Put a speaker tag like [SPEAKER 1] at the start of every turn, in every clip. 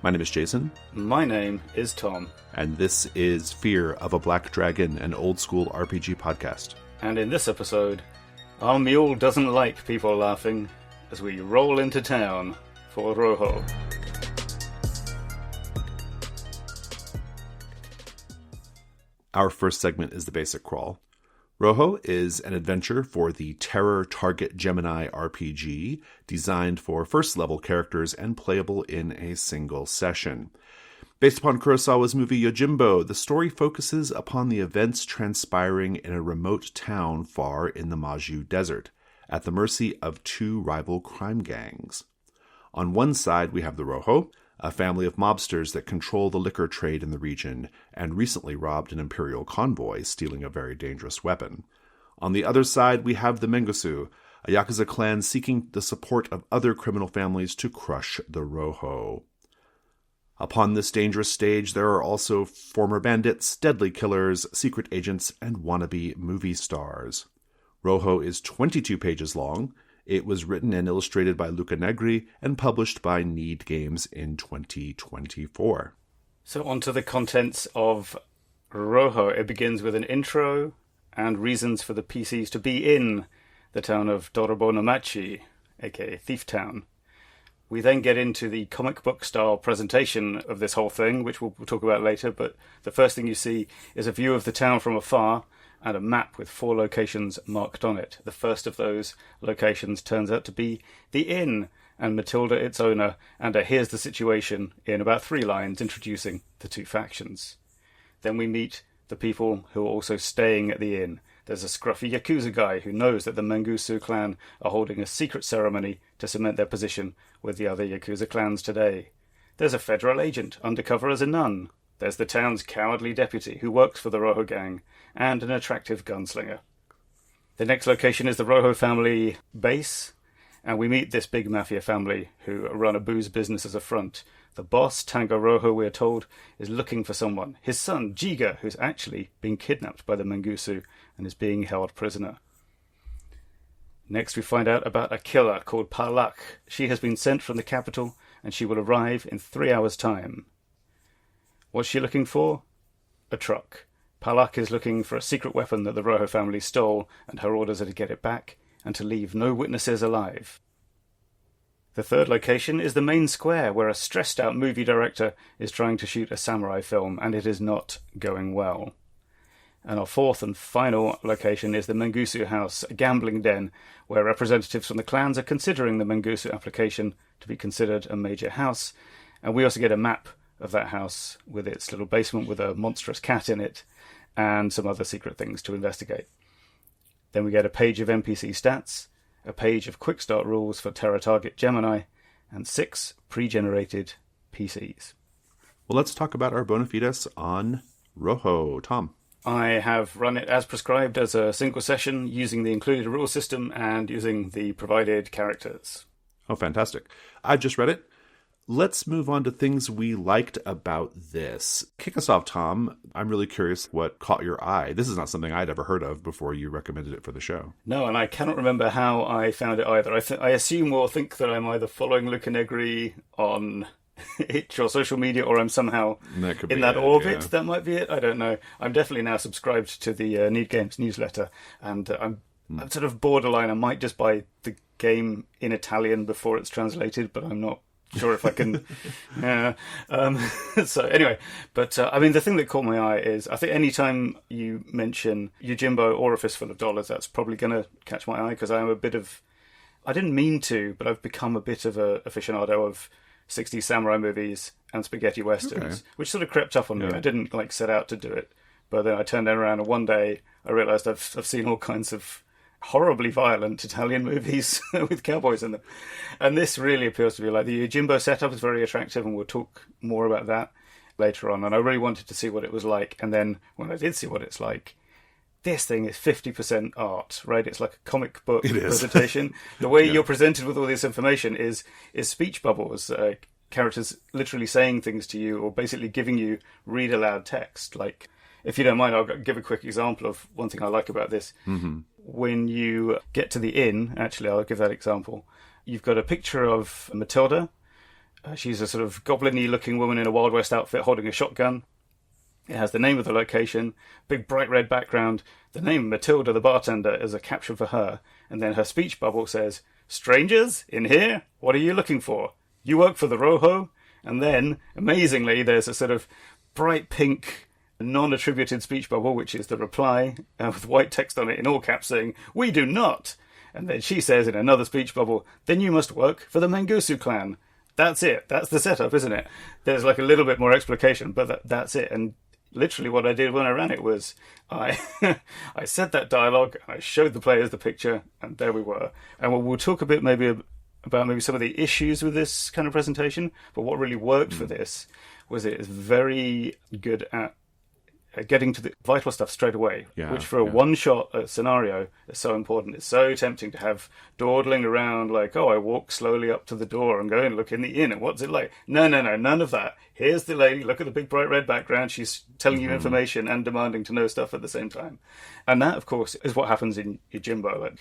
[SPEAKER 1] My name is Jason.
[SPEAKER 2] My name is Tom.
[SPEAKER 1] And this is Fear of a Black Dragon, an old-school RPG podcast.
[SPEAKER 2] And in this episode, our mule doesn't like people laughing as we roll into town for Rojo.
[SPEAKER 1] Our first segment is the basic crawl. Rojo is an adventure for the Terror Target Gemini RPG, designed for first-level characters and playable in a single session. Based upon Kurosawa's movie Yojimbo, the story focuses upon the events transpiring in a remote town far in the Maju Desert, at the mercy of two rival crime gangs. On one side, we have the Rojo, a family of mobsters that control the liquor trade in the region, and recently robbed an imperial convoy, stealing a very dangerous weapon. On the other side, we have the Mengusu, a Yakuza clan seeking the support of other criminal families to crush the Rojo. Upon this dangerous stage, there are also former bandits, deadly killers, secret agents, and wannabe movie stars. Rojo is 22 pages long. It was written and illustrated by Luca Negri and published by Need Games in 2024.
[SPEAKER 2] So on to the contents of Rojo. It begins with an intro and reasons for the PCs to be in the town of Dorobonomachi, aka Thief Town. We then get into the comic book style presentation of this whole thing, which we'll talk about later, but the first thing you see is a view of the town from afar and a map with 4 locations marked on it. The first of those locations turns out to be the inn, and Matilda, its owner, and here's the situation in about 3 lines introducing the 2 factions. Then we meet the people who are also staying at the inn. There's a scruffy Yakuza guy who knows that the Mengusu clan are holding a secret ceremony to cement their position with the other Yakuza clans today. There's a federal agent undercover as a nun. There's the town's cowardly deputy who works for the Rojo gang, and an attractive gunslinger. The next location is the Rojo family base, and we meet this big mafia family who run a booze business as a front. The boss, Tango Rojo, we are told, is looking for someone. His son, Jiga, who's actually been kidnapped by the Mengusu and is being held prisoner. Next we find out about a killer called Palak. She has been sent from the capital, and she will arrive in 3 hours' time. What's she looking for? A truck. Palak is looking for a secret weapon that the Rojo family stole, and her orders are to get it back, and to leave no witnesses alive. The third location is the main square, where a stressed-out movie director is trying to shoot a samurai film, and it is not going well. And our fourth and final location is the Mengusu house, a gambling den, where representatives from the clans are considering the Mengusu application to be considered a major house, and we also get a map of that house with its little basement with a monstrous cat in it and some other secret things to investigate. Then we get a page of NPC stats, a page of quick start rules for Terra Target Gemini, and 6 pre-generated PCs.
[SPEAKER 1] Well, let's talk about our bona fides on Rojo. Tom.
[SPEAKER 2] I have run it as prescribed as a single session using the included rule system and using the provided characters.
[SPEAKER 1] Oh, fantastic. I just read it. Let's move on to things we liked about this. Kick us off, Tom. I'm really curious what caught your eye. This is not something I'd ever heard of before you recommended it for the show.
[SPEAKER 2] No, and I cannot remember how I found it either. I assume or think that I'm either following Luca Negri on Itch or social media, or I'm somehow in that orbit. Yeah. That might be it. I don't know. I'm definitely now subscribed to the Need Games newsletter, and I'm sort of borderline. I might just buy the game in Italian before it's translated, but I'm not sure if I can. So anyway, but I mean, the thing that caught my eye is I think any time you mention Yojimbo or A Fistful of Dollars, that's probably going to catch my eye, because I'm a bit of, I didn't mean to, but I've become a bit of a aficionado of 60s samurai movies and spaghetti westerns, which sort of crept up on me. I didn't set out to do it, but then I turned around and one day I realised I've seen all kinds of horribly violent Italian movies with cowboys in them. And this really appeals to me. Like, the Yojimbo setup is very attractive, and we'll talk more about that later on. And I really wanted to see what it was like. And then when I did see what it's like, this thing is 50% art, right? It's like a comic book presentation. The way you're presented with all this information is speech bubbles, characters literally saying things to you or basically giving you read aloud text. Like, if you don't mind, I'll give a quick example of one thing I like about this. Mm-hmm. When you get to the inn, actually, I'll give that example. You've got a picture of Matilda, She's a sort of goblin-y looking woman in a Wild West outfit holding a shotgun. It has the name of the location, big bright red background, the name Matilda the bartender as a caption for her, and then her speech bubble says, "Strangers, in here? What are you looking for? You work for the Rojo?" And then, amazingly, there's a sort of bright pink, non-attributed speech bubble, which is the reply, with white text on it in all caps saying, "We do not." And then she says in another speech bubble, "Then you must work for the Mangusu clan." That's it. That's the setup, isn't it? There's like a little bit more explication, but that's it. And literally what I did when I ran it was I I said that dialogue, I showed the players the picture, and there we were. And we'll talk a bit maybe about maybe some of the issues with this kind of presentation, but what really worked for this was it is very good at getting to the vital stuff straight away, which for a one-shot scenario is so important. It's so tempting to have dawdling around like, I walk slowly up to the door and go and look in the inn, and what's it like? No, none of that. Here's the lady, look at the big bright red background, she's telling you information and demanding to know stuff at the same time. And that, of course, is what happens in Yojimbo,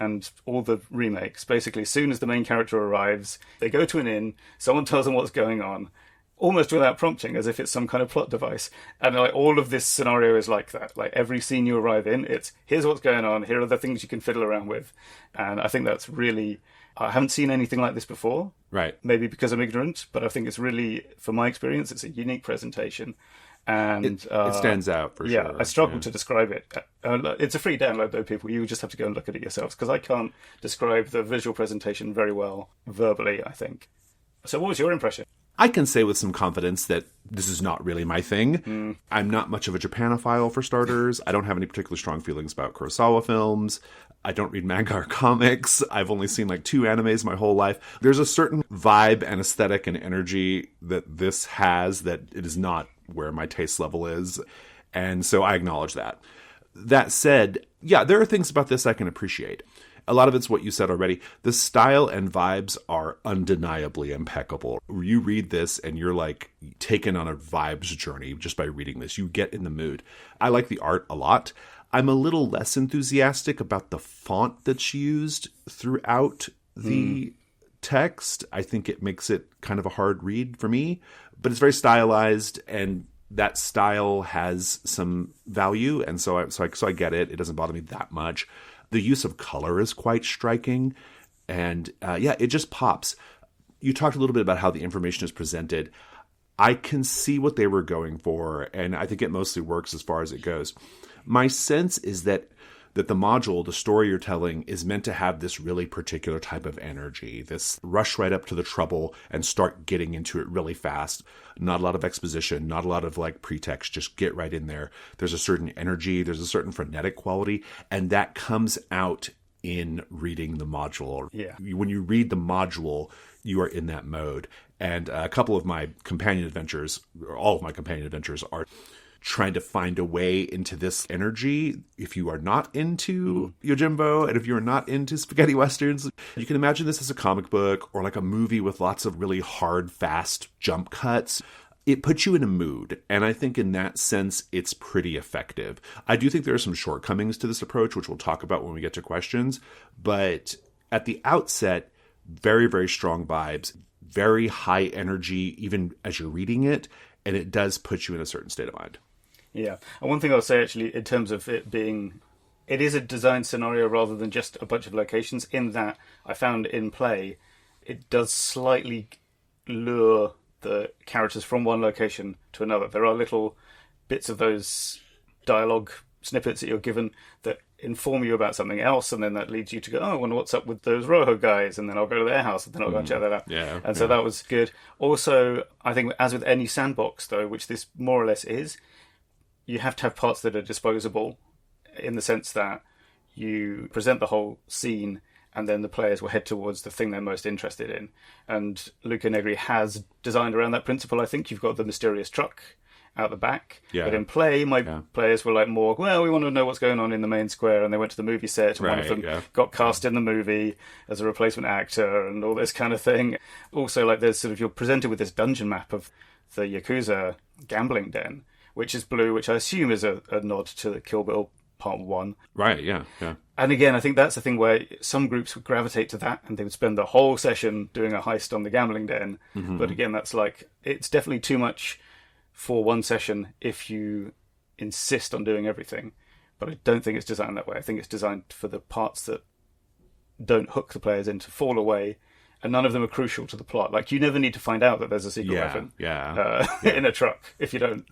[SPEAKER 2] and all the remakes. Basically, as soon as the main character arrives, they go to an inn, someone tells them what's going on, almost without prompting, as if it's some kind of plot device. And all of this scenario is like that. Like every scene you arrive in, it's here's what's going on, here are the things you can fiddle around with. And I think that's really, I haven't seen anything like this before.
[SPEAKER 1] Right.
[SPEAKER 2] Maybe because I'm ignorant, but I think it's really, from my experience, it's a unique presentation. And
[SPEAKER 1] it stands out for sure.
[SPEAKER 2] Yeah, I struggle to describe it. It's a free download, though, people. You just have to go and look at it yourselves, because I can't describe the visual presentation very well verbally, I think. So what was your impression?
[SPEAKER 1] I can say with some confidence that this is not really my thing. I'm not much of a Japanophile, for starters. I don't have any particularly strong feelings about Kurosawa films. I don't read manga or comics. I've only seen like 2 animes my whole life. There's a certain vibe and aesthetic and energy that this has that it is not where my taste level is. And so I acknowledge that. That said, yeah, there are things about this I can appreciate. A lot of it's what you said already. The style and vibes are undeniably impeccable. You read this and you're like taken on a vibes journey just by reading this. You get in the mood. I like the art a lot. I'm a little less enthusiastic about the font that's used throughout the text. I think it makes it kind of a hard read for me, but it's very stylized, and that style has some value. And so I get it. It doesn't bother me that much. The use of color is quite striking, and it just pops. You talked a little bit about how the information is presented. I can see what they were going for, and I think it mostly works as far as it goes. My sense is that the module, the story you're telling, is meant to have this really particular type of energy, this rush right up to the trouble and start getting into it really fast. Not a lot of exposition, not a lot of like pretext, just get right in there. There's a certain energy, there's a certain frenetic quality, and that comes out in reading the module.
[SPEAKER 2] Yeah.
[SPEAKER 1] When you read the module, you are in that mode. And a couple of my companion adventures, or all of my companion adventures, are trying to find a way into this energy. If you are not into Yojimbo, and if you're not into spaghetti westerns, you can imagine this as a comic book or like a movie with lots of really hard, fast jump cuts. It puts you in a mood, and I think in that sense, it's pretty effective. I do think there are some shortcomings to this approach, which we'll talk about when we get to questions, but at the outset, very, very strong vibes, very high energy, even as you're reading it, and it does put you in a certain state of mind.
[SPEAKER 2] Yeah. And one thing I'll say, actually, in terms of it being, it is a design scenario rather than just a bunch of locations, in that I found in play, it does slightly lure the characters from one location to another. There are little bits of those dialogue snippets that you're given that inform you about something else, and then that leads you to go, I wonder what's up with those Rojo guys, and then I'll go to their house, and then I'll go and check that out. So that was good. Also, I think, as with any sandbox, though, which this more or less is, you have to have parts that are disposable, in the sense that you present the whole scene and then the players will head towards the thing they're most interested in. And Luca Negri has designed around that principle. I think you've got the mysterious truck out the back. But in play, players were like more, well, we want to know what's going on in the main square, and they went to the movie set, and one of them got cast in the movie as a replacement actor and all this kind of thing. Also, like, there's sort of, you're presented with this dungeon map of the Yakuza gambling den, which is blue, which I assume is a nod to Kill Bill Part 1.
[SPEAKER 1] Right, yeah.
[SPEAKER 2] And again, I think that's the thing where some groups would gravitate to that and they would spend the whole session doing a heist on the gambling den. Mm-hmm. But again, that's like, it's definitely too much for one session if you insist on doing everything. But I don't think it's designed that way. I think it's designed for the parts that don't hook the players in to fall away, and none of them are crucial to the plot. Like, you never need to find out that there's a secret weapon in a truck if you don't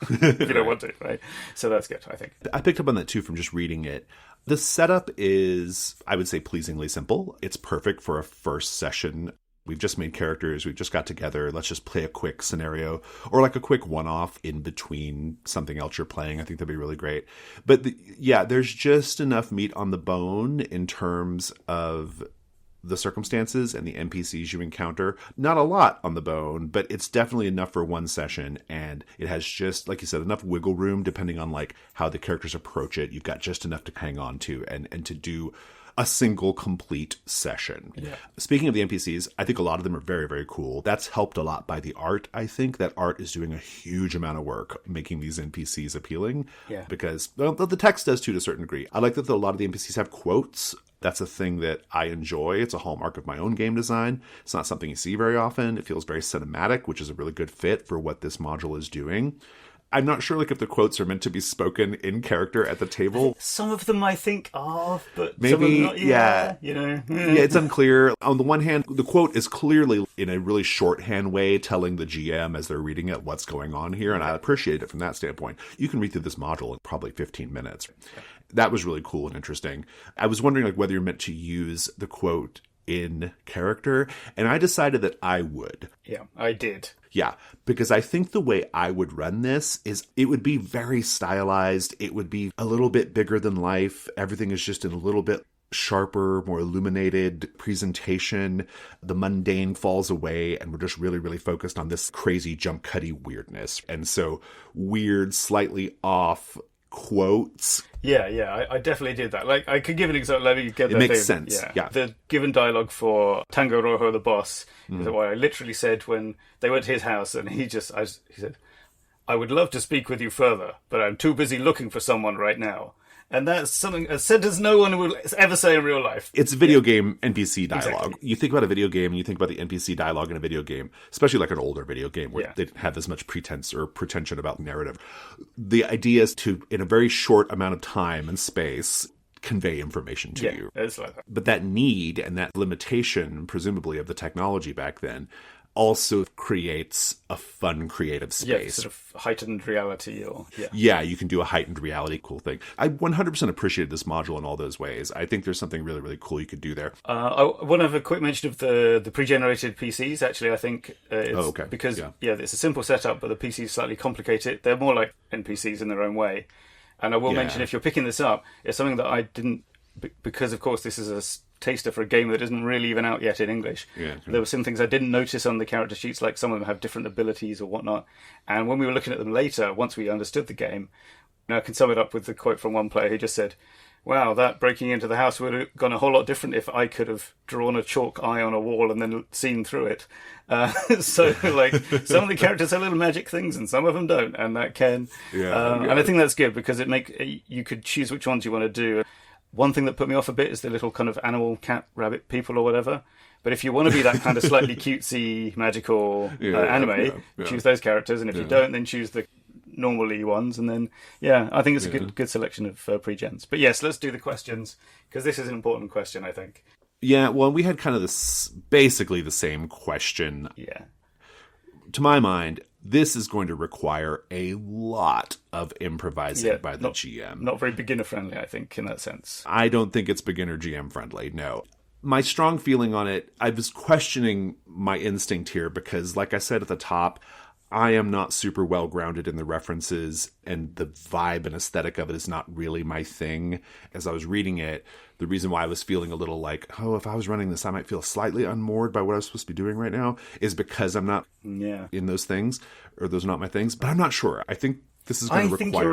[SPEAKER 2] want to, right? So that's good, I think.
[SPEAKER 1] I picked up on that too from just reading it. The setup is, I would say, pleasingly simple. It's perfect for a first session. We've just made characters. We've just got together. Let's just play a quick scenario or like a quick one-off in between something else you're playing. I think that'd be really great. But there's just enough meat on the bone in terms of the circumstances and the NPCs you encounter. Not a lot on the bone, but it's definitely enough for one session. And it has just, like you said, enough wiggle room depending on like how the characters approach it. You've got just enough to hang on to and to do a single complete session. Yeah. Speaking of the NPCs, I think a lot of them are very, very cool. That's helped a lot by the art. I think that art is doing a huge amount of work making these NPCs appealing. Yeah. Because the text does too to a certain degree. I like that a lot of the NPCs have quotes. That's a thing that I enjoy. It's a hallmark of my own game design. It's not something you see very often. It feels very cinematic, which is a really good fit for what this module is doing. I'm not sure if the quotes are meant to be spoken in character at the table.
[SPEAKER 2] Some of them I think are, but
[SPEAKER 1] maybe,
[SPEAKER 2] some of them not.
[SPEAKER 1] Yeah,
[SPEAKER 2] Yeah,
[SPEAKER 1] it's unclear. On the one hand, the quote is clearly in a really shorthand way telling the GM as they're reading it what's going on here, and I appreciate it from that standpoint. You can read through this module in probably 15 minutes. That was really cool and interesting. I was wondering whether you're meant to use the quote in character, and I decided that I would.
[SPEAKER 2] Yeah, I did.
[SPEAKER 1] Yeah, because I think the way I would run this is it would be very stylized. It would be a little bit bigger than life. Everything is just in a little bit sharper, more illuminated presentation. The mundane falls away, and we're just really, really focused on this crazy jump cutty weirdness. And so weird, slightly off quotes.
[SPEAKER 2] Yeah, I definitely did that. Like, I could give an example. Let me get that.
[SPEAKER 1] It makes sense. Yeah.
[SPEAKER 2] The given dialogue for Tango Rojo, the boss, is what I literally said when they went to his house, and he said, "I would love to speak with you further, but I'm too busy looking for someone right now." And that's a sentence no one will ever say in real life.
[SPEAKER 1] It's video game NPC dialogue.
[SPEAKER 2] Exactly.
[SPEAKER 1] You think about a video game and you think about the NPC dialogue in a video game, especially like an older video game where they didn't have as much pretense or pretension about narrative. The idea is to, in a very short amount of time and space, convey information to you.
[SPEAKER 2] It's like that.
[SPEAKER 1] But that need and that limitation, presumably, of the technology back then also creates a fun creative space.
[SPEAKER 2] Yeah, sort of heightened reality.
[SPEAKER 1] Yeah, you can do a heightened reality cool thing. I 100% appreciated this module in all those ways. I think there's something really, really cool you could do there.
[SPEAKER 2] I want to have a quick mention of the pre-generated PCs, actually. I think it's because it's a simple setup, but the PCs slightly complicate it. They're more like NPCs in their own way. And I will mention, if you're picking this up, it's something that I didn't, because of course this is a taster for a game that isn't really even out yet in English. There were some things I didn't notice on the character sheets, like some of them have different abilities or whatnot. And when we were looking at them later, once we understood the game, I can sum it up with the quote from one player who just said, "Wow, that breaking into the house would have gone a whole lot different if I could have drawn a chalk eye on a wall and then seen through it." So, like, some of the characters have little magic things and some of them don't, and that can. And I think that's good because you could choose which ones you want to do. One thing that put me off a bit is the little kind of animal, cat, rabbit people or whatever. But if you want to be that kind of slightly cutesy, magical anime, choose those characters. And if you don't, then choose the normally ones. And then, I think it's a good selection of pre-gens. But yes, let's do the questions, because this is an important question, I think.
[SPEAKER 1] Yeah, well, we had kind of basically the same question.
[SPEAKER 2] Yeah.
[SPEAKER 1] To my mind, this is going to require a lot of improvising by the GM.
[SPEAKER 2] Not very beginner-friendly, I think, in that sense.
[SPEAKER 1] I don't think it's beginner GM-friendly, no. My strong feeling on it, I was questioning my instinct here because, like I said at the top, I am not super well-grounded in the references, and the vibe and aesthetic of it is not really my thing. As I was reading it, the reason why I was feeling a little like, if I was running this, I might feel slightly unmoored by what I was supposed to be doing right now, is because I'm not in those things, or those are not my things. But I'm not sure. I think this is going to require...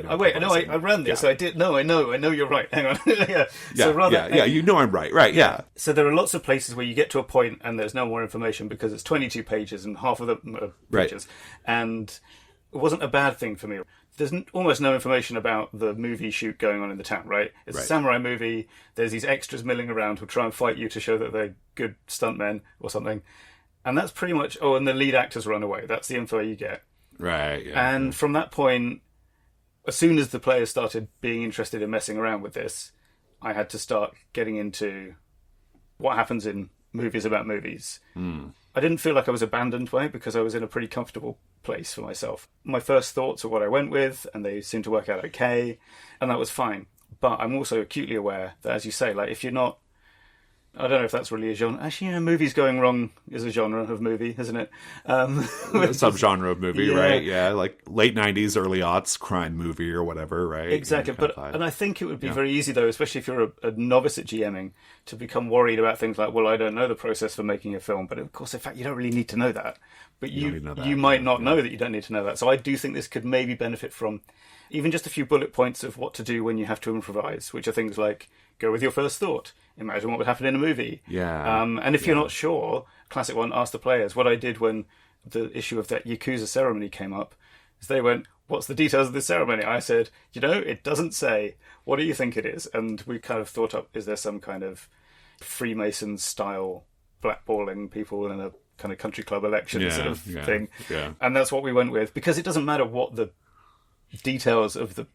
[SPEAKER 2] I ran this. I did. No, I know you're right. Hang on.
[SPEAKER 1] You know I'm right. Right, yeah.
[SPEAKER 2] So there are lots of places where you get to a point and there's no more information because it's 22 pages and half of them are pictures. And wasn't a bad thing for me. There's almost no information about the movie shoot going on in the town, right? It's a samurai movie. There's these extras milling around who try and fight you to show that they're good stuntmen or something. And that's pretty much... Oh, and the lead actors run away. That's the info you get.
[SPEAKER 1] Right, yeah.
[SPEAKER 2] And from that point, as soon as the players started being interested in messing around with this, I had to start getting into what happens in movies about movies. I didn't feel like I was abandoned by it because I was in a pretty comfortable place for myself. My first thoughts are what I went with, and they seemed to work out okay, and that was fine. But I'm also acutely aware that, as you say, like if you're not... I don't know if that's really a genre. Actually, movies going wrong is a genre of movie, isn't it?
[SPEAKER 1] A subgenre of movie, right? Yeah, like late 90s, early aughts crime movie or whatever, right?
[SPEAKER 2] Exactly. And I think it would be very easy, though, especially if you're a novice at GMing, to become worried about things like, well, I don't know the process for making a film. But of course, in fact, you don't really need to know that. But you might not know that you don't need to know that. So I do think this could maybe benefit from even just a few bullet points of what to do when you have to improvise, which are things like go with your first thought. Imagine what would happen in a movie.
[SPEAKER 1] Yeah.
[SPEAKER 2] And if you're not sure, classic one, ask the players. What I did when the issue of that Yakuza ceremony came up is they went, what's the details of this ceremony? I said, it doesn't say. What do you think it is? And we kind of thought up, is there some kind of Freemason-style blackballing people in a kind of country club election sort of thing?
[SPEAKER 1] Yeah.
[SPEAKER 2] And that's what we went with. Because it doesn't matter what the details of the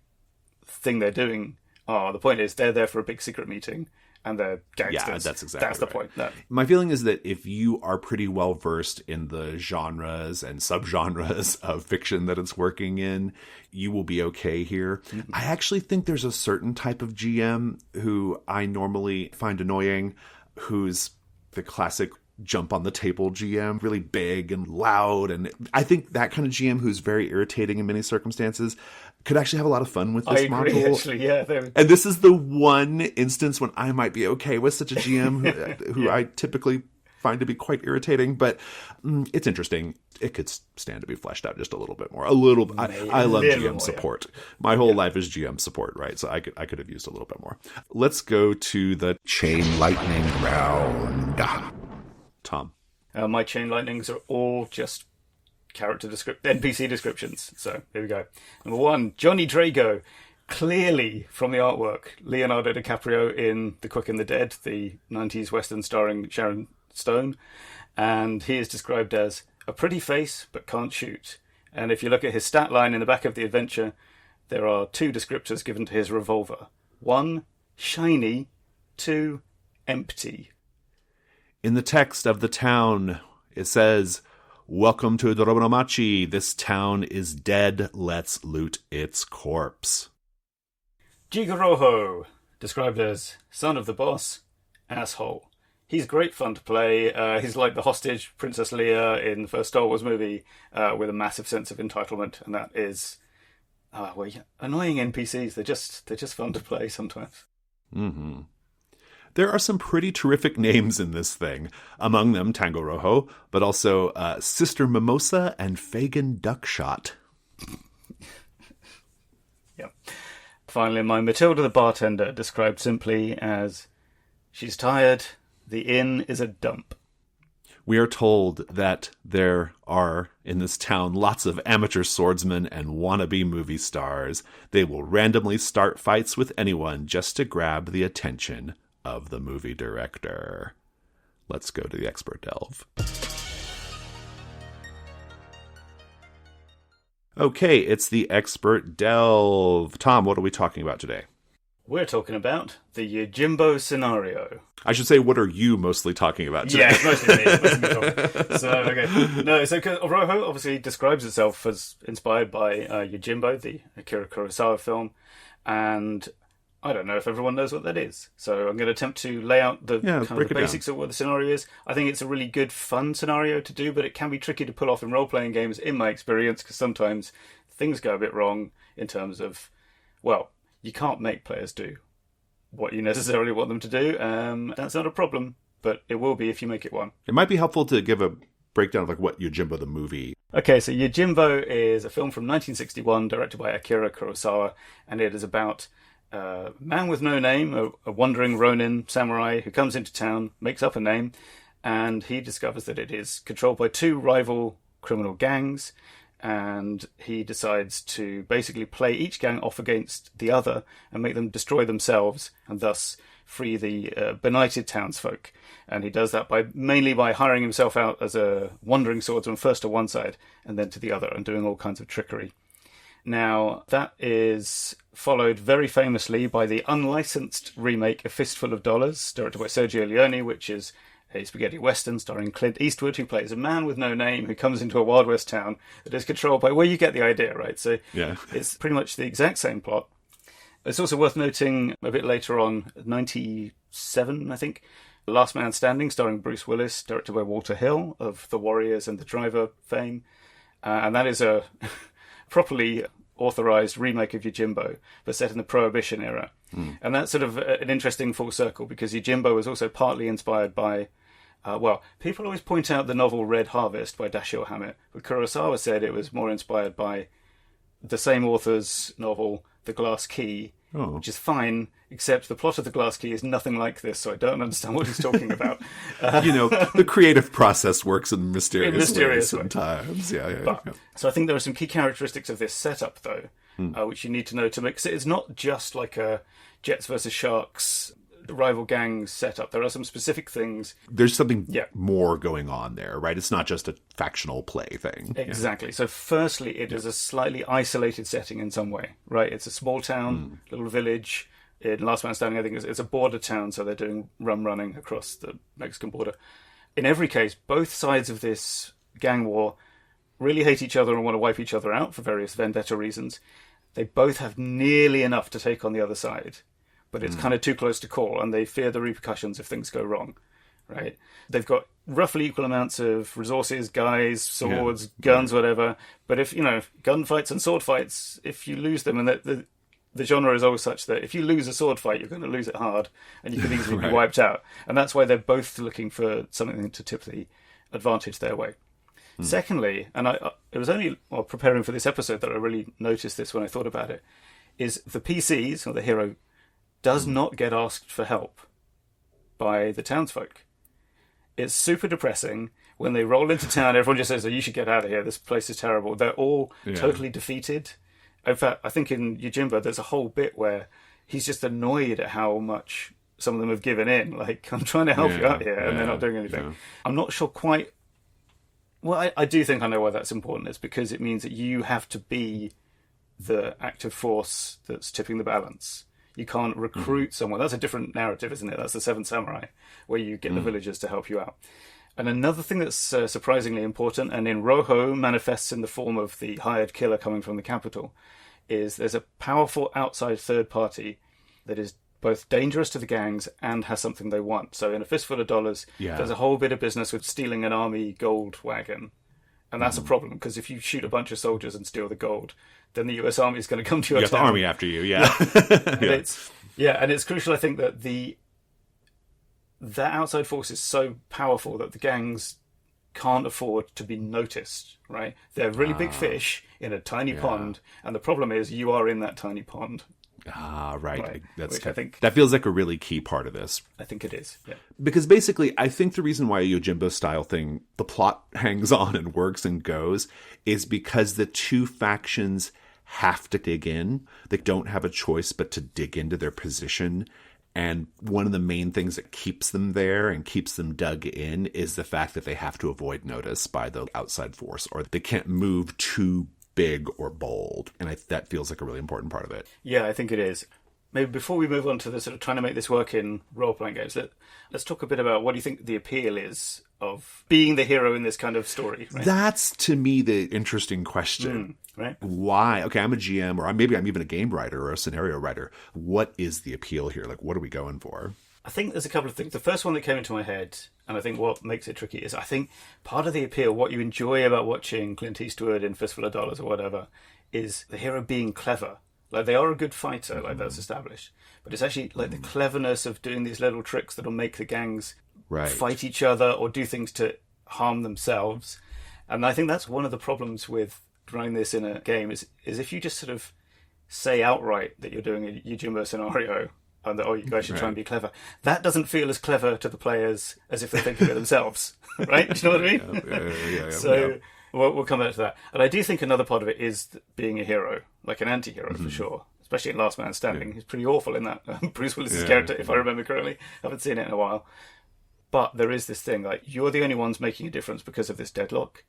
[SPEAKER 2] thing they're doing are. The point is they're there for a big secret meeting. And they're gangsters.
[SPEAKER 1] Yeah, that's exactly
[SPEAKER 2] That's the
[SPEAKER 1] right.
[SPEAKER 2] point. No.
[SPEAKER 1] My feeling is that if you are pretty well versed in the genres and subgenres of fiction that it's working in, you will be okay here. Mm-hmm. I actually think there's a certain type of GM who I normally find annoying, who's the classic jump on the table GM, really big and loud. And I think that kind of GM who's very irritating in many circumstances could actually have a lot of fun with this module. I agree,
[SPEAKER 2] actually, yeah.
[SPEAKER 1] And this is the one instance when I might be okay with such a GM who I typically find to be quite irritating, but it's interesting. It could stand to be fleshed out just a little bit more. I love GM support. My whole life is GM support, right? So I could have used a little bit more. Let's go to the Chain Lightning round. Tom.
[SPEAKER 2] My Chain Lightnings are all just NPC descriptions. So here we go. Number 1, Johnny Drago. Clearly, from the artwork, Leonardo DiCaprio in The Quick and the Dead, the 90s Western starring Sharon Stone. And he is described as a pretty face, but can't shoot. And if you look at his stat line in the back of the adventure, there are 2 descriptors given to his revolver. 1, shiny. 2, empty.
[SPEAKER 1] In the text of the town, it says, "Welcome to Dorobonomachi. This town is dead. Let's loot its corpse."
[SPEAKER 2] Jigo Rojo, described as son of the boss, asshole. He's great fun to play. He's like the hostage Princess Leia in the first Star Wars movie, with a massive sense of entitlement, and that is annoying NPCs. They're just fun to play sometimes.
[SPEAKER 1] Mm-hmm. There are some pretty terrific names in this thing. Among them, Tango Rojo, but also Sister Mimosa and Fagin Duckshot.
[SPEAKER 2] Yep. Finally, my Matilda the bartender, described simply as, she's tired, the inn is a dump.
[SPEAKER 1] We are told that there are, in this town, lots of amateur swordsmen and wannabe movie stars. They will randomly start fights with anyone just to grab the attention of the movie director. Let's go to the expert delve. Okay, it's the expert delve. Tom, what are we talking about today?
[SPEAKER 2] We're talking about the Yojimbo scenario.
[SPEAKER 1] I should say, what are you mostly talking about today?
[SPEAKER 2] Yeah, it's mostly me. It's mostly me talking. So, okay. No, so Rojo obviously describes itself as inspired by Yojimbo, the Akira Kurosawa film, and I don't know if everyone knows what that is. So I'm going to attempt to lay out the basics of what the scenario is. I think it's a really good, fun scenario to do, but it can be tricky to pull off in role-playing games, in my experience, because sometimes things go a bit wrong in terms of, well, you can't make players do what you necessarily want them to do. That's not a problem, but it will be if you make it one.
[SPEAKER 1] It might be helpful to give a breakdown of like what Yojimbo the movie.
[SPEAKER 2] Okay, so Yojimbo is a film from 1961 directed by Akira Kurosawa, and it is about a man with no name, a wandering Ronin samurai who comes into town, makes up a name, and he discovers that it is controlled by 2 rival criminal gangs, and he decides to basically play each gang off against the other and make them destroy themselves and thus free the benighted townsfolk. And he does that mainly by hiring himself out as a wandering swordsman, first to one side and then to the other, and doing all kinds of trickery. Now, that is followed very famously by the unlicensed remake A Fistful of Dollars, directed by Sergio Leone, which is a spaghetti western starring Clint Eastwood, who plays a man with no name who comes into a Wild West town that is controlled by, well, you get the idea, right? So
[SPEAKER 1] yeah.
[SPEAKER 2] It's pretty much the exact same plot. It's also worth noting a bit later on, 97, I think, Last Man Standing, starring Bruce Willis, directed by Walter Hill of The Warriors and The Driver fame. And that is a properly authorized remake of Yojimbo, but set in the Prohibition era. And that's sort of an interesting full circle, because Yojimbo was also partly inspired by, people always point out the novel Red Harvest by Dashiell Hammett, but Kurosawa said it was more inspired by the same author's novel The Glass Key, which is fine, except the plot of The Glass Key is nothing like this, so I don't understand what he's talking about.
[SPEAKER 1] The creative process works in mysterious ways sometimes.
[SPEAKER 2] So I think there are some key characteristics of this setup, though, which you need to know to make... 'cause it's not just like a Jets versus Sharks rival gang setup. There are some specific things.
[SPEAKER 1] There's something more going on there, right? It's not just a factional play thing.
[SPEAKER 2] Exactly. So firstly, it is a slightly isolated setting in some way, right? It's a small town, little village. In Last Man Standing, I think it's a border town, so they're doing rum running across the Mexican border. In every case, both sides of this gang war really hate each other and want to wipe each other out for various vendetta reasons. They both have nearly enough to take on the other side, but it's kind of too close to call, and they fear the repercussions if things go wrong, right? They've got roughly equal amounts of resources, guys, swords, guns, whatever. But if, gunfights and sword fights, if you lose them, and the genre is always such that if you lose a sword fight, you're going to lose it hard, and you can easily be wiped out. And that's why they're both looking for something to tip the advantage their way. Secondly, and it was only while preparing for this episode that I really noticed this when I thought about it, is the PCs, or the hero, does not get asked for help by the townsfolk. It's super depressing. When they roll into town, everyone just says, "Oh, you should get out of here. This place is terrible." They're all totally defeated. In fact, I think in Yojimbo, there's a whole bit where he's just annoyed at how much some of them have given in. Like, I'm trying to help you out here, and they're not doing anything. Yeah. I'm not sure quite... Well, I do think I know why that's important. It's because it means that you have to be the active force that's tipping the balance. You can't recruit someone. That's a different narrative, isn't it? That's the Seven Samurai, where you get the villagers to help you out. And another thing that's surprisingly important, and in Rojo manifests in the form of the hired killer coming from the capital, is there's a powerful outside third party that is both dangerous to the gangs and has something they want. So in A Fistful of Dollars, there's a whole bit of business with stealing an army gold wagon. And that's a problem, because if you shoot a bunch of soldiers and steal the gold, then the US Army is going to come to your town.
[SPEAKER 1] You have the army after you,
[SPEAKER 2] and it's crucial, I think, that that outside force is so powerful that the gangs can't afford to be noticed, right? They're really big fish in a tiny pond, and the problem is you are in that tiny pond.
[SPEAKER 1] Right.
[SPEAKER 2] I think
[SPEAKER 1] that feels like a really key part of this.
[SPEAKER 2] I think it is, yeah.
[SPEAKER 1] Because basically, I think the reason why a Yojimbo-style thing, the plot hangs on and works and goes, is because the two factions have to dig in. They don't have a choice but to dig into their position. And one of the main things that keeps them there and keeps them dug in is the fact that they have to avoid notice by the outside force, or they can't move too big or bold. And that feels like a really important part of it.
[SPEAKER 2] Yeah, I think it is. Maybe before we move on to the sort of trying to make this work in role-playing games, let's talk a bit about what do you think the appeal is of being the hero in this kind of story, right?
[SPEAKER 1] That's, to me, the interesting question.
[SPEAKER 2] Right?
[SPEAKER 1] Why? Okay, I'm a GM, or maybe I'm even a game writer or a scenario writer. What is the appeal here? Like, what are we going for?
[SPEAKER 2] I think there's a couple of things. The first one that came into my head, and I think what makes it tricky, is I think part of the appeal, what you enjoy about watching Clint Eastwood in Fistful of Dollars or whatever, is the hero being clever. Like, they are a good fighter, like that's established. But it's actually like the cleverness of doing these little tricks that'll make the gangs fight each other or do things to harm themselves. And I think that's one of the problems with running this in a game is if you just sort of say outright that you're doing a Yojimbo scenario and that, you guys should try and be clever, that doesn't feel as clever to the players as if they're thinking of themselves, right? Do you know what I mean?
[SPEAKER 1] Yeah.
[SPEAKER 2] So we'll come back to that. And I do think another part of it is being a hero, like an anti-hero for sure. Especially in Last Man Standing. He's pretty awful in that. Bruce Willis's character, if I remember correctly. I haven't seen it in a while. But there is this thing, like, you're the only ones making a difference because of this deadlock.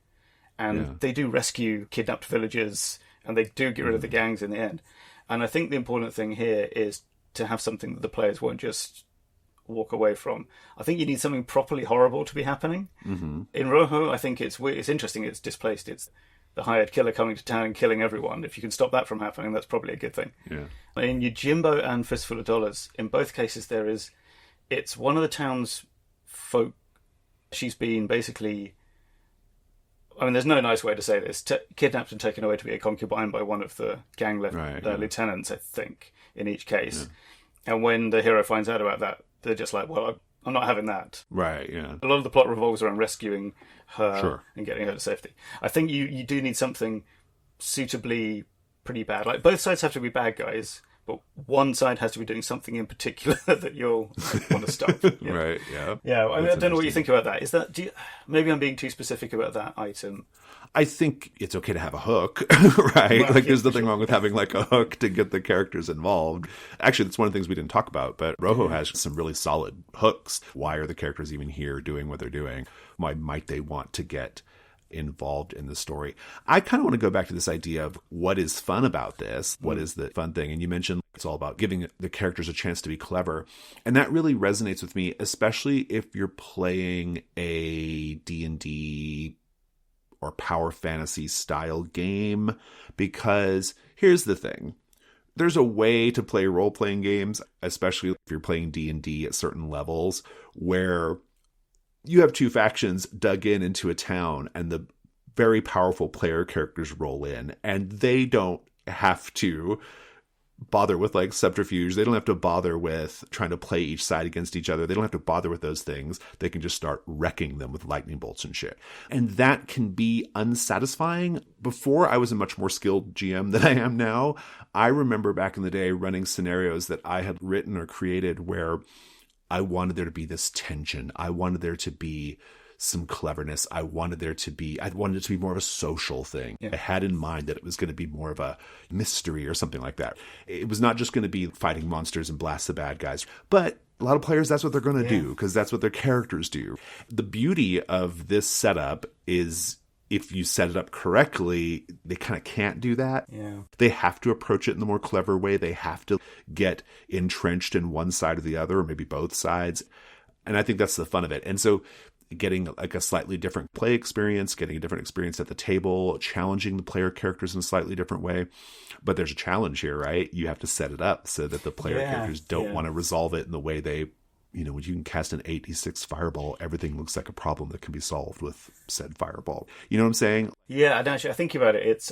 [SPEAKER 2] And they do rescue kidnapped villagers, and they do get rid of the gangs in the end. And I think the important thing here is to have something that the players won't just walk away from. I think you need something properly horrible to be happening. In Rojo, I think it's interesting, it's displaced. It's the hired killer coming to town and killing everyone. If you can stop that from happening, that's probably a good thing.
[SPEAKER 1] Yeah.
[SPEAKER 2] In Yojimbo and Fistful of Dollars, in both cases it's one of the town's folk. She's been basically, I mean, there's no nice way to say this, kidnapped and taken away to be a concubine by one of the gang lieutenants, I think, in each case. Yeah. And when the hero finds out about that, they're just like, well, I'm not having that.
[SPEAKER 1] Right, yeah.
[SPEAKER 2] A lot of the plot revolves around rescuing her and getting her to safety. I think you do need something suitably pretty bad. Like, both sides have to be bad guys, but one side has to be doing something in particular that you'll want to stop. Yeah.
[SPEAKER 1] Right, yeah.
[SPEAKER 2] Yeah, I don't know what you think about that. Is that maybe I'm being too specific about that item?
[SPEAKER 1] I think it's okay to have a hook, right? Well, like, there's nothing wrong with having, like, a hook to get the characters involved. Actually, that's one of the things we didn't talk about, but Rojo has some really solid hooks. Why are the characters even here doing what they're doing? Why might they want to get involved in the story? I kind of want to go back to this idea of what is fun about this. What is the fun thing? And you mentioned it's all about giving the characters a chance to be clever. And that really resonates with me, especially if you're playing a D&D or power fantasy style game, because here's the thing. There's a way to play role-playing games, especially if you're playing D&D at certain levels, where you have two factions dug into a town and the very powerful player characters roll in, and they don't have to bother with, like, subterfuge. They don't have to bother with trying to play each side against each other. They don't have to bother with those things. They can just start wrecking them with lightning bolts and shit. And that can be unsatisfying. Before, I was a much more skilled GM than I am now. I remember back in the day running scenarios that I had written or created where I wanted there to be this tension. I wanted there to be some cleverness. I wanted it to be more of a social thing. Yeah. I had in mind that it was going to be more of a mystery or something like that. It was not just going to be fighting monsters and blast the bad guys. But a lot of players, that's what they're going to do, because that's what their characters do. The beauty of this setup is, if you set it up correctly, they kind of can't do that.
[SPEAKER 2] Yeah.
[SPEAKER 1] They have to approach it in the more clever way. They have to get entrenched in one side or the other, or maybe both sides. And I think that's the fun of it. And so getting, like, a slightly different play experience, getting a different experience at the table, challenging the player characters in a slightly different way. But there's a challenge here, right? You have to set it up so that the player characters don't want to resolve it in the way they, when you can cast an 8d6 fireball, everything looks like a problem that can be solved with said fireball. You know what I'm saying?
[SPEAKER 2] Yeah, and actually, I think about it, it's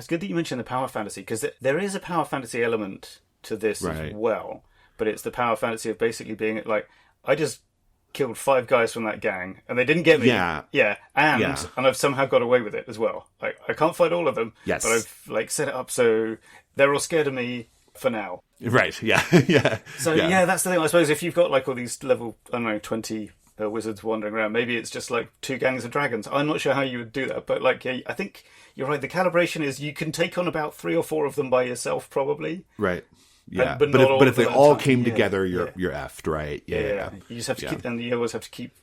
[SPEAKER 2] good that you mentioned the power fantasy, because there is a power fantasy element to this as well. But it's the power fantasy of basically being like, I just killed 5 guys from that gang, and they didn't get me. And I've somehow got away with it as well. Like, I can't fight all of them, but I've, like, set it up so they're all scared of me for now.
[SPEAKER 1] Right, yeah.
[SPEAKER 2] So, that's the thing. I suppose if you've got, like, all these level, 20 wizards wandering around, maybe it's just, like, 2 gangs of dragons. I'm not sure how you would do that, but, like, I think you're right. The calibration is you can take on about 3 or 4 of them by yourself, probably.
[SPEAKER 1] Right. Yeah,
[SPEAKER 2] but
[SPEAKER 1] if they all came together, you're effed, right? Yeah.
[SPEAKER 2] You just have to keep, and you always have to keep,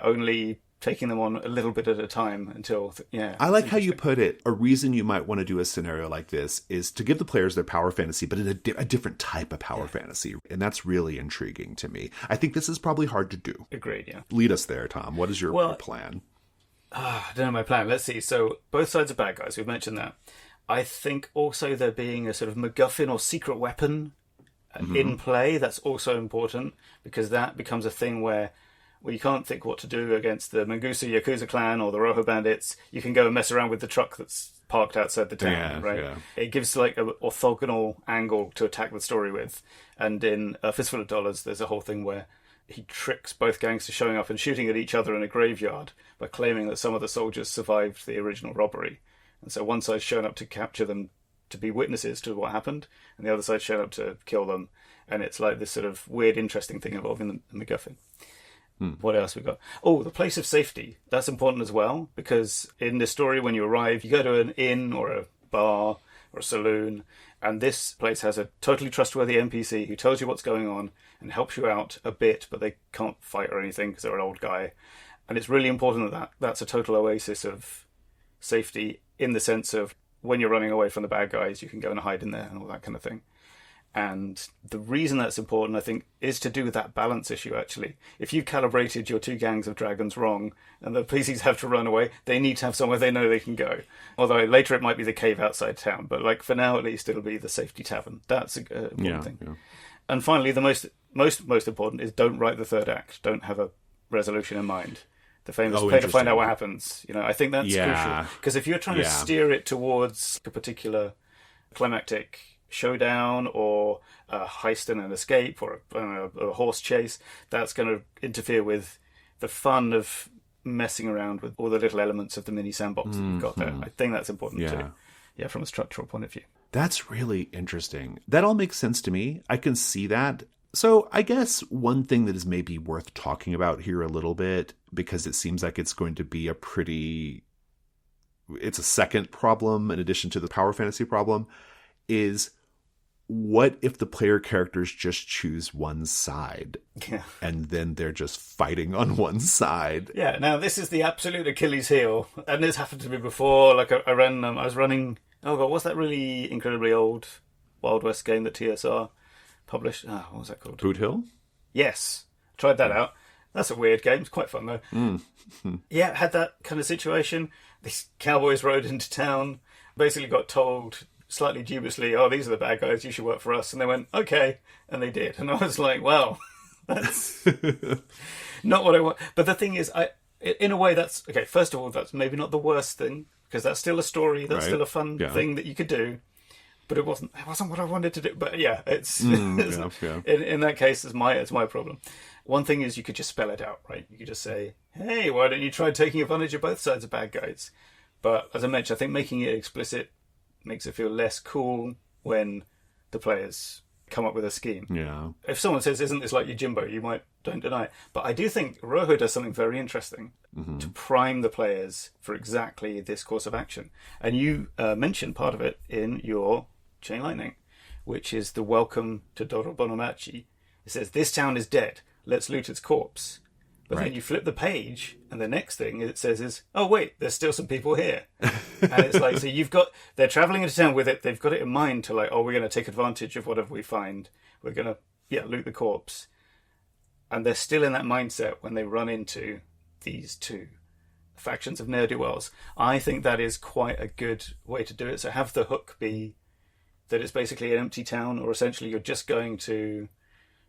[SPEAKER 2] only taking them on a little bit at a time until,
[SPEAKER 1] I like how you put it. A reason you might want to do a scenario like this is to give the players their power fantasy, but in a different type of power fantasy. And that's really intriguing to me. I think this is probably hard to do.
[SPEAKER 2] Agreed, yeah.
[SPEAKER 1] Lead us there, Tom. What is your plan?
[SPEAKER 2] I don't know my plan. Let's see. So both sides are bad guys. We've mentioned that. I think also there being a sort of MacGuffin or secret weapon in play, that's also important, because that becomes a thing where you can't think what to do against the Mangusa Yakuza clan or the Rojo bandits. You can go and mess around with the truck that's parked outside the town, right? Yeah. It gives, like, an orthogonal angle to attack the story with. And in A Fistful of Dollars, there's a whole thing where he tricks both gangs to showing up and shooting at each other in a graveyard by claiming that some of the soldiers survived the original robbery. And so one side's shown up to capture them, to be witnesses to what happened, and the other side's shown up to kill them. And it's like this sort of weird, interesting thing involving the MacGuffin. What else we got? Oh, the place of safety. That's important as well, because in this story, when you arrive, you go to an inn or a bar or a saloon, and this place has a totally trustworthy NPC who tells you what's going on and helps you out a bit, but they can't fight or anything because they're an old guy. And it's really important that that's a total oasis of safety, in the sense of when you're running away from the bad guys, you can go and hide in there and all that kind of thing. And the reason that's important, I think, is to do with that balance issue, actually. If you've calibrated your two gangs of dragons wrong and the PCs have to run away, they need to have somewhere they know they can go. Although later it might be the cave outside town. But like for now, at least, it'll be the safety tavern. That's an important thing. Yeah. And finally, the most important is don't write the third act. Don't have a resolution in mind. The famous pay to find out what happens. I think that's crucial. Because if you're trying to steer it towards a particular climactic showdown or a heist and an escape or a horse chase, that's going to interfere with the fun of messing around with all the little elements of the mini sandbox that you've got there. I think that's important too. Yeah, from a structural point of view.
[SPEAKER 1] That's really interesting. That all makes sense to me. I can see that. So I guess one thing that is maybe worth talking about here a little bit, because it seems like it's going to be it's a second problem in addition to the power fantasy problem, is what if the player characters just choose one side?
[SPEAKER 2] Yeah.
[SPEAKER 1] And then they're just fighting on one side.
[SPEAKER 2] Yeah, now this is the absolute Achilles heel. And this happened to me before. Like I was running, oh god, what's that really incredibly old Wild West game that TSR published? What was that called?
[SPEAKER 1] Boot Hill?
[SPEAKER 2] Yes. Tried that out. That's a weird game. It's quite fun though. Yeah, had that kind of situation. These cowboys rode into town, basically got told slightly dubiously, oh, these are the bad guys, you should work for us. And they went, okay. And they did. And I was like, well, that's not what I want. But the thing is, in a way, that's, okay, first of all, that's maybe not the worst thing, because that's still a story, that's still a fun thing that you could do. But it wasn't what I wanted to do. But yeah, it's in that case, it's my problem. One thing is you could just spell it out, right? You could just say, hey, why don't you try taking advantage of both sides of bad guys? But as I mentioned, I think making it explicit makes it feel less cool when the players come up with a scheme.
[SPEAKER 1] Yeah.
[SPEAKER 2] If someone says, isn't this like Yojimbo, you don't deny it. But I do think Rojo does something very interesting to prime the players for exactly this course of action. And you mentioned part of it in your Chain Lightning, which is the welcome to Dorobonomachi. It says, this town is dead. Let's loot its corpse. But then you flip the page, and the next thing it says is, oh, wait, there's still some people here. And it's like, so they're traveling into town with it. They've got it in mind to like, oh, we're going to take advantage of whatever we find. We're going to, loot the corpse. And they're still in that mindset when they run into these two factions of ne'er-do-wells. I think that is quite a good way to do it. So have the hook be that it's basically an empty town, or essentially you're just going to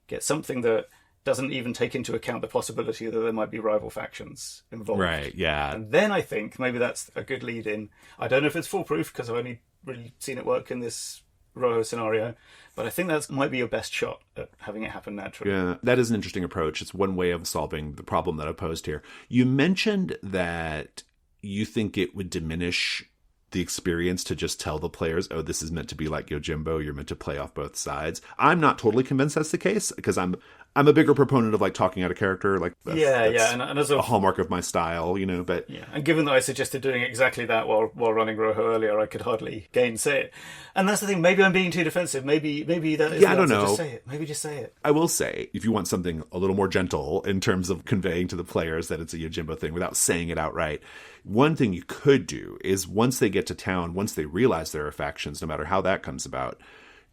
[SPEAKER 2] get something that doesn't even take into account the possibility that there might be rival factions involved.
[SPEAKER 1] Right, yeah.
[SPEAKER 2] And then I think maybe that's a good lead in. I don't know if it's foolproof, because I've only really seen it work in this Rojo scenario, but I think that might be your best shot at having it happen naturally.
[SPEAKER 1] Yeah, that is an interesting approach. It's one way of solving the problem that I posed here. You mentioned that you think it would diminish the experience to just tell the players, oh, this is meant to be like Yojimbo, you're meant to play off both sides. I'm not totally convinced that's the case, because I'm a bigger proponent of like talking out a character. Like that's
[SPEAKER 2] and as
[SPEAKER 1] a hallmark of my style, but
[SPEAKER 2] yeah. And given that I suggested doing exactly that while running Rojo earlier, I could hardly gainsay it. And that's the thing. Maybe I'm being too defensive. Maybe that is.
[SPEAKER 1] Yeah, I don't know.
[SPEAKER 2] Just say it. Maybe just say it.
[SPEAKER 1] I will say, if you want something a little more gentle in terms of conveying to the players that it's a Yojimbo thing without saying it outright, one thing you could do is once they get to town, once they realize there are factions, no matter how that comes about,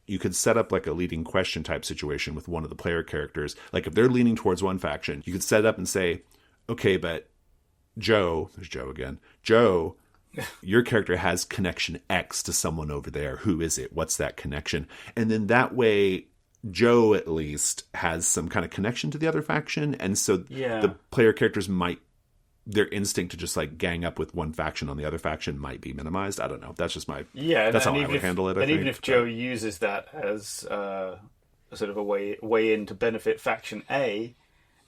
[SPEAKER 1] you could set up like a leading question type situation with one of the player characters. Like if they're leaning towards one faction, you could set it up and say, okay, but Joe, there's Joe again. Joe, your character has connection X to someone over there. Who is it? What's that connection? And then that way, Joe at least has some kind of connection to the other faction. And so the player characters their instinct to just like gang up with one faction on the other faction might be minimized. I don't know. That's just that's how I would handle it.
[SPEAKER 2] Even if Joe uses that as a sort of a way in to benefit faction A,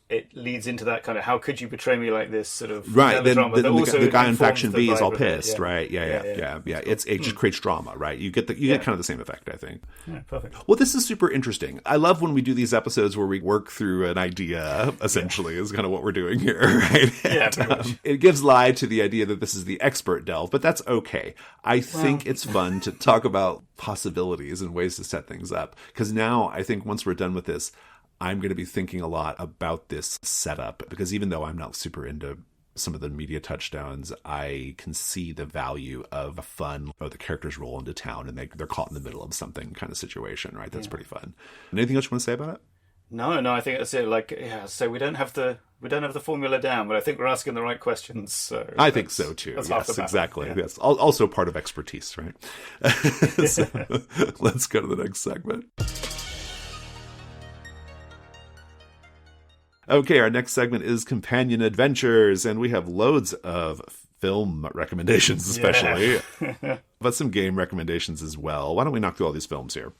[SPEAKER 2] it leads into that kind of how could you betray me like this sort of
[SPEAKER 1] right. Then
[SPEAKER 2] the
[SPEAKER 1] guy in faction
[SPEAKER 2] the
[SPEAKER 1] B is all
[SPEAKER 2] vibe of it.
[SPEAKER 1] pissed, right? Yeah. It just creates drama, right? You get kind of the same effect, I think.
[SPEAKER 2] Yeah, perfect.
[SPEAKER 1] Well, this is super interesting. I love when we do these episodes where we work through an idea. Essentially, is kind of what we're doing here, right?
[SPEAKER 2] Yeah, pretty much.
[SPEAKER 1] It gives lie to the idea that this is the expert delve, but that's okay. I think it's fun to talk about possibilities and ways to set things up, because now I think once we're done with this, I'm going to be thinking a lot about this setup, because even though I'm not super into some of the media touchdowns, I can see the value of a fun, the characters roll into town and they're caught in the middle of something kind of situation, right? That's pretty fun. Anything else you want to say about it?
[SPEAKER 2] No, I think that's it. So we don't have the formula down, but I think we're asking the right questions. So
[SPEAKER 1] I think so too. Yes, exactly. Yeah. Yes, also part of expertise, right? So, let's go to the next segment. Okay, our next segment is Companion Adventures, and we have loads of film recommendations, especially, but some game recommendations as well. Why don't we knock through all these films here?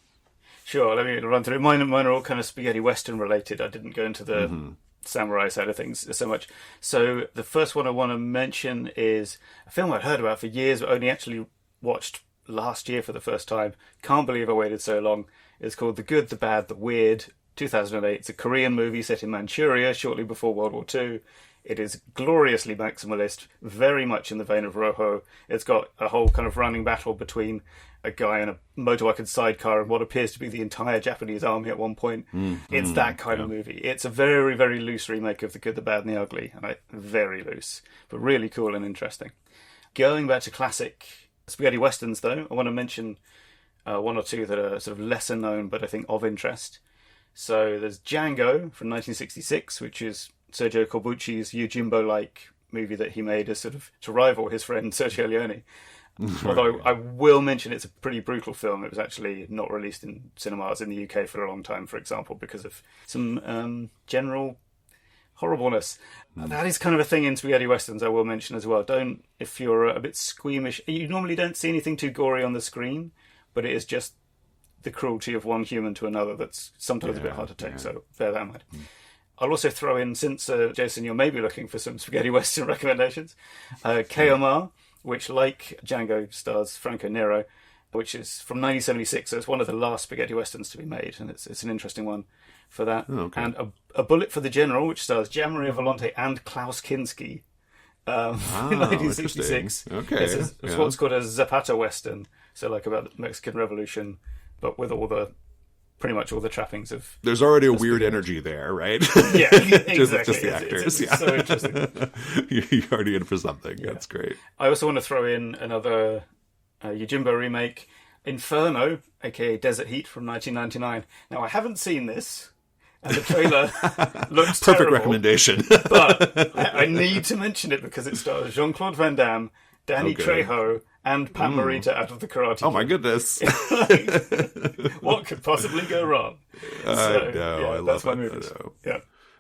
[SPEAKER 2] Sure, let me run through. Mine are all kind of spaghetti western related. I didn't go into the samurai side of things so much. So the first one I want to mention is a film I'd heard about for years, but only actually watched last year for the first time. Can't believe I waited so long. It's called The Good, the Bad, the Weird, 2008. It's a Korean movie set in Manchuria shortly before World War II. It is gloriously maximalist, very much in the vein of Rojo. It's got a whole kind of running battle between a guy and a motorbike and sidecar and what appears to be the entire Japanese army at one point. It's that kind of movie. It's a very, very loose remake of The Good, the Bad, and the Ugly. Very loose, but really cool and interesting. Going back to classic spaghetti westerns, though, I want to mention one or two that are sort of lesser known, but I think of interest. So there's Django from 1966, which is Sergio Corbucci's Yojimbo-like movie that he made as sort of to rival his friend Sergio Leone. Although I will mention it's a pretty brutal film. It was actually not released in cinemas in the UK for a long time, for example, because of some general horribleness. That is kind of a thing in spaghetti westerns I will mention as well. If you're a bit squeamish, you normally don't see anything too gory on the screen, but it is just the cruelty of one human to another that's sometimes a bit hard to take, so bear that in mind. I'll also throw in, since, Jason, you're maybe looking for some spaghetti western recommendations, K.O.M.R., which, like Django, stars Franco Nero, which is from 1976, so it's one of the last spaghetti westerns to be made, and it's an interesting one for that. Oh, okay. And a Bullet for the General, which stars Gian Maria Volonte and Klaus Kinski, in 1966.
[SPEAKER 1] Okay.
[SPEAKER 2] It's what's called a Zapata Western, so like about the Mexican Revolution, but with pretty much all the trappings of...
[SPEAKER 1] There's already a weird energy there, right?
[SPEAKER 2] Yeah, exactly.
[SPEAKER 1] just the actors.
[SPEAKER 2] It's so interesting.
[SPEAKER 1] You're already in for something. Yeah. That's great.
[SPEAKER 2] I also want to throw in another Yojimbo remake, Inferno, aka Desert Heat from 1999. Now, I haven't seen this, and the trailer looks
[SPEAKER 1] perfect
[SPEAKER 2] terrible,
[SPEAKER 1] recommendation.
[SPEAKER 2] But I need to mention it because it stars Jean-Claude Van Damme, Danny Trejo, and Pat Morita out of the Karate Kid.
[SPEAKER 1] Oh my goodness.
[SPEAKER 2] What could possibly go wrong?
[SPEAKER 1] I know. I love
[SPEAKER 2] it. Yeah.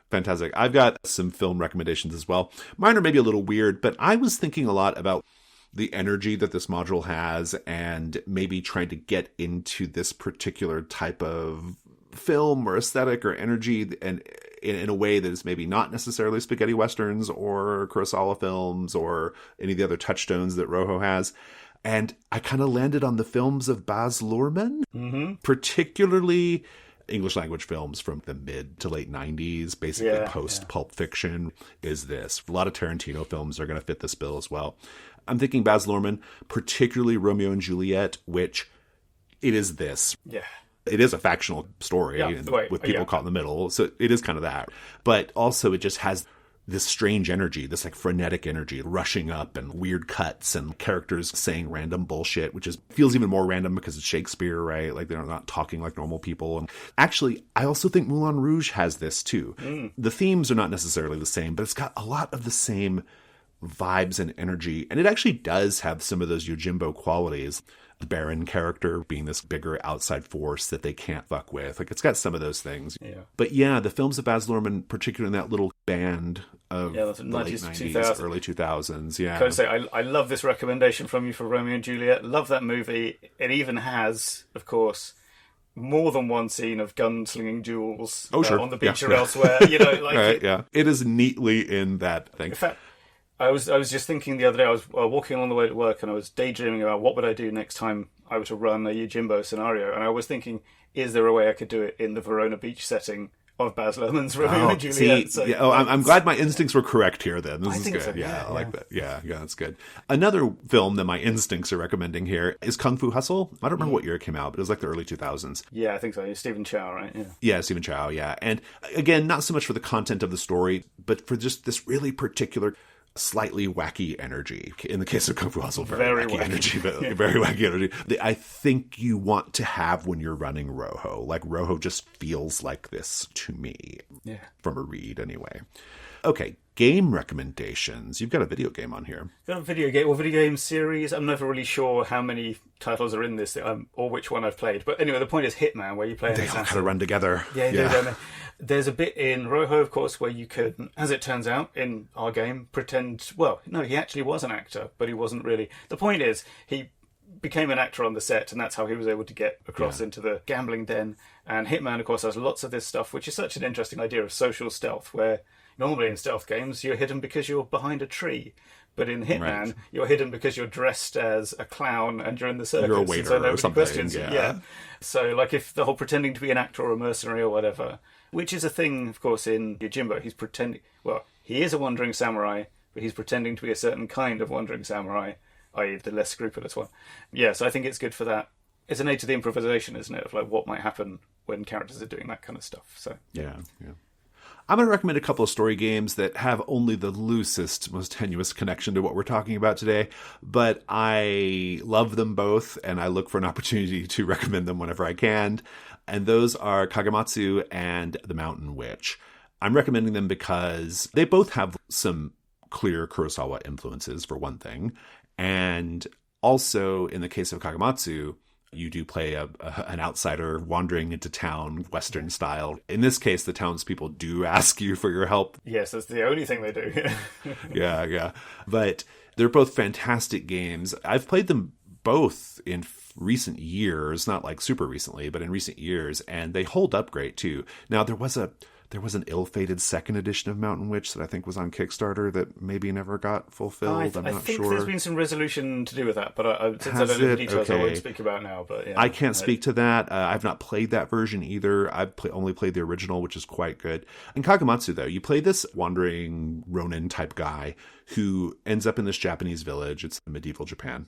[SPEAKER 1] Fantastic. I've got some film recommendations as well. Mine are maybe a little weird, but I was thinking a lot about the energy that this module has and maybe trying to get into this particular type of film or aesthetic or energy and in a way that is maybe not necessarily spaghetti westerns or Kurosawa films or any of the other touchstones that Rojo has. And I kind of landed on the films of Baz Luhrmann, particularly English language films from the mid to late 90s, basically post Pulp Fiction is this. A lot of Tarantino films are going to fit this bill as well. I'm thinking Baz Luhrmann, particularly Romeo and Juliet, which it is this.
[SPEAKER 2] Yeah.
[SPEAKER 1] It is a factional story with people caught in the middle. So it is kind of that. But also it just has this strange energy, this like frenetic energy, rushing up and weird cuts and characters saying random bullshit, which feels even more random because it's Shakespeare, right? Like they're not talking like normal people. And actually, I also think Moulin Rouge has this too. The themes are not necessarily the same, but it's got a lot of the same vibes and energy. And it actually does have some of those Yojimbo qualities. The Baron character being this bigger outside force that they can't fuck with. Like, it's got some of those things. Yeah. But yeah, the films of Baz Luhrmann, particularly in that little band of the late 90s, early 2000s. Yeah.
[SPEAKER 2] Can I say, I love this recommendation from you for Romeo and Juliet. Love that movie. It even has, of course, more than one scene of gunslinging duels
[SPEAKER 1] sure.
[SPEAKER 2] on the beach
[SPEAKER 1] Yeah,
[SPEAKER 2] or
[SPEAKER 1] yeah.
[SPEAKER 2] elsewhere. Like
[SPEAKER 1] yeah. It is neatly in that thing.
[SPEAKER 2] In fact, I was just thinking the other day, I was walking along the way to work and I was daydreaming about what would I do next time I were to run a Yojimbo scenario. And I was thinking, is there a way I could do it in the Verona Beach setting of Baz Luhrmann's Romeo and Juliet?
[SPEAKER 1] I'm glad my instincts were correct here then. This is good.
[SPEAKER 2] So,
[SPEAKER 1] I like that. Yeah, that's good. Another film that my instincts are recommending here is Kung Fu Hustle. I don't remember what year it came out, but it was like the early 2000s.
[SPEAKER 2] Yeah, I think so. Stephen Chow, right? Yeah.
[SPEAKER 1] Yeah, Stephen Chow, yeah. And again, not so much for the content of the story, but for just this really particular slightly wacky energy. In the case of Kung Fu Hustle, very wacky energy, but very wacky energy. I think you want to have when you're running Rojo. Like, Rojo just feels like this to me.
[SPEAKER 2] Yeah.
[SPEAKER 1] From a read, anyway. Okay, game recommendations. You've got a video game on here.
[SPEAKER 2] Got a video game series. I'm never really sure how many titles are in this or which one I've played. But anyway, the point is Hitman, where you play an assassin.
[SPEAKER 1] They all kind of run together.
[SPEAKER 2] Yeah. There's a bit in Rojo, of course, where you could, as it turns out, in our game, pretend... Well, no, he actually was an actor, but he wasn't really. The point is, he became an actor on the set, and that's how he was able to get across into the gambling den. And Hitman, of course, has lots of this stuff, which is such an interesting idea of social stealth, where normally in stealth games, you're hidden because you're behind a tree. But in Hitman, you're hidden because you're dressed as a clown and you're in the circus.
[SPEAKER 1] You're a waiter or something.
[SPEAKER 2] Yeah. So, like, if the whole pretending to be an actor or a mercenary or whatever, which is a thing, of course, in Yojimbo. He's pretending... Well, he is a wandering samurai, but he's pretending to be a certain kind of wandering samurai, i.e. the less scrupulous one. Yeah, so I think it's good for that. It's an aid to the improvisation, isn't it, of like what might happen when characters are doing that kind of stuff. So
[SPEAKER 1] Yeah. I'm going to recommend a couple of story games that have only the loosest, most tenuous connection to what we're talking about today, but I love them both, and I look for an opportunity to recommend them whenever I can. And those are Kagematsu and The Mountain Witch. I'm recommending them because they both have some clear Kurosawa influences, for one thing. And also, in the case of Kagematsu, you do play an outsider wandering into town, Western style. In this case, the townspeople do ask you for your help.
[SPEAKER 2] Yes, that's the only thing they do.
[SPEAKER 1] Yeah. But they're both fantastic games. I've played them both in recent years, not like super recently, but in recent years, and they hold up great too. Now, there was an ill-fated second edition of Mountain Witch that I think was on Kickstarter that maybe never got fulfilled. I'm not sure.
[SPEAKER 2] I think there's been some resolution to do with that, but since I don't know the details, I won't speak about now. But yeah,
[SPEAKER 1] I can't speak to that. I've not played that version either. I've only played the original, which is quite good. In Kagematsu, though, you play this wandering Ronin-type guy who ends up in this Japanese village. It's medieval Japan.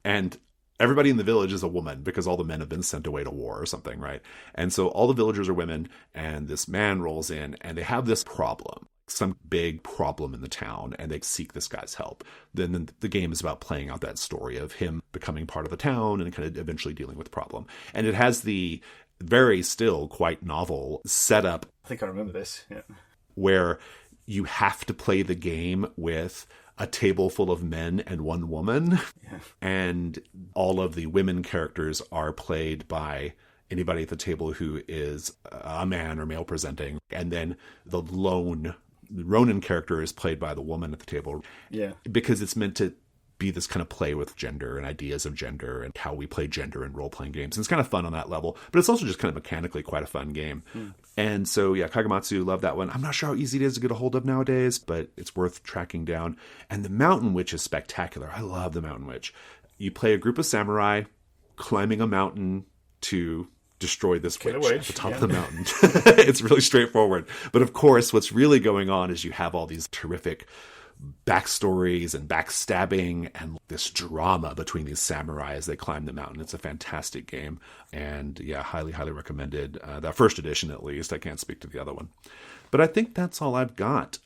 [SPEAKER 1] And everybody in the village is a woman because all the men have been sent away to war or something, right? And so all the villagers are women, and this man rolls in, and they have this problem, some big problem in the town, and they seek this guy's help. Then the game is about playing out that story of him becoming part of the town and kind of eventually dealing with the problem. And it has the very still quite novel setup.
[SPEAKER 2] I think I remember this, yeah.
[SPEAKER 1] Where you have to play the game with a table full of men and one woman.
[SPEAKER 2] Yeah.
[SPEAKER 1] And all of the women characters are played by anybody at the table who is a man or male presenting. And then the lone Ronin character is played by the woman at the table.
[SPEAKER 2] Yeah.
[SPEAKER 1] Because it's meant to be this kind of play with gender and ideas of gender and how we play gender in role-playing games. And it's kind of fun on that level, but it's also just kind of mechanically quite a fun game. And so, yeah, Kagematsu, love that one. I'm not sure how easy it is to get a hold of nowadays, but it's worth tracking down. And The Mountain Witch is spectacular. I love The Mountain Witch. You play a group of samurai climbing a mountain to destroy this witch at the top of the mountain. It's really straightforward. But of course, what's really going on is you have all these terrific backstories and backstabbing and this drama between these samurai as they climb the mountain. It's a fantastic game, and yeah, highly recommended. That first edition, at least. I can't speak to the other one, but I think that's all I've got.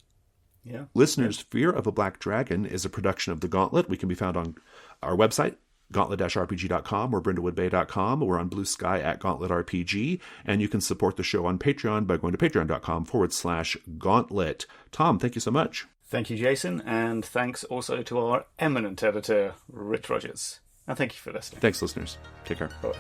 [SPEAKER 2] Yeah,
[SPEAKER 1] listeners, Fear of a Black Dragon is a production of The Gauntlet. We can be found on our website, gauntlet-rpg.com or brendawoodbay.com. We're on Blue Sky at Gauntlet RPG, and you can support the show on Patreon by going to patreon.com/gauntlet. Tom, thank you so much.
[SPEAKER 2] Thank you, Jason, and thanks also to our eminent editor, Rich Rogers. And thank you for listening.
[SPEAKER 1] Thanks, listeners. Take care.
[SPEAKER 2] Bye.